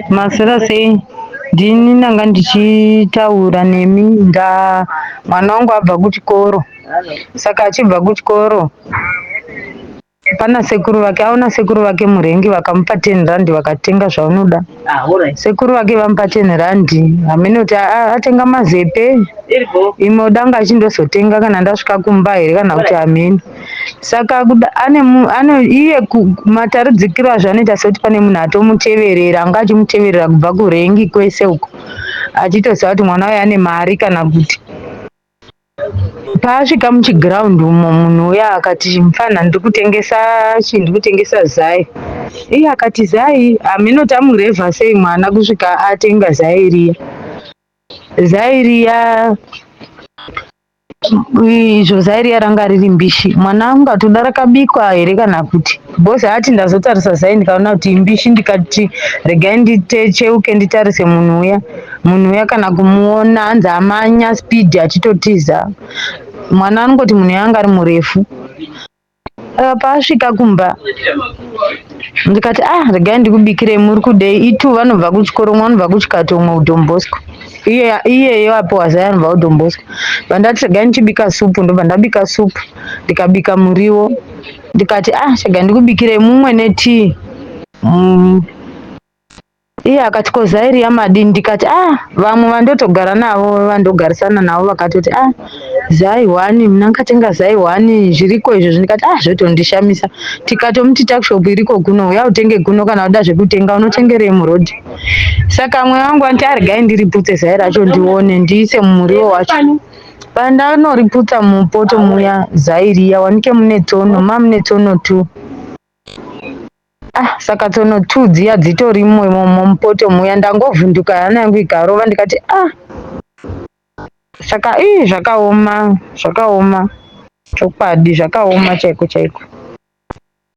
Mazera sei ndini ndanga ndichitaura nemi mwana wangu abva kuchikoro, saka achibva kuchikoro pana sekuru vake, aona sekuru vake murengi vakamupa 10 rand vakatenga zvaunoda. Sekuru vake vamupa 10 rand haminoti atenga mazepe, imwe danga achindozotenga kana ndasvika kumba here kana kuti hameni. Saka iye mataridzikiro azvanoita sekuti pane munhu atomuteverera, anga achimuteverera kubva kurengi kwese uko, achitoziva kuti mwana uyu ane mari kana kuti. Paasvika muchigiraundi umo munhu uya akati mufana ndiri kutengesa zai. Iye akati zai, haminoti amurevha sei mwana kusvika atenga zai riya. Zai riya izvo zai riya ranga riri mbishi. Mwana ungatoda rakabikwa here kana kuti. Bhozi ati ndazotarisa zai ndikaona kuti imbishi, ndikati regai nditecheuke nditarise munhu uya. Munhu uya kana kumuona hanzi amanya spidi achitotiza. Mwana anongoti munhu uya anga ari murefu. Paasvika kumba ndikati regai ndikubikirei, muri kudei? Itu vanobva kuchikoro, umwe anobva kuchikato, umwe kuDon Bosco. Iyeyo apo zai anobva kuDon Bosco. Vandati regai ndichibika supu, ndobva ndabika supu, ndikabika muriwo. Ndikati regai ndikubikirei mumwe netii. Iye akati ko zai riya madini? Ndikati vamwe vandotogara navo, vandogarisana navo vakatoti zai 1, muna ngatenga zai 1 zviriko izvo. Ndikati zvotondishamisa. Tikatomuti takishopu iriko kuno, uya utenge kuno, kana uda zvekutenga unotengerei murodhi. Saka mweya wangu anoti regai ndiriputse zai racho ndione ndiise mumuriwo wacho. Pandanoriputsa mupoto muya zai riya, wanike mune tsono, mune tsono 2. Saka tsono 2 dziya dzitorimo mupoto muya, ndangovhunduka hana yangu ikarova. Ndikati saka zvakaoma chokwadi, zvakaoma chaiko chaiko.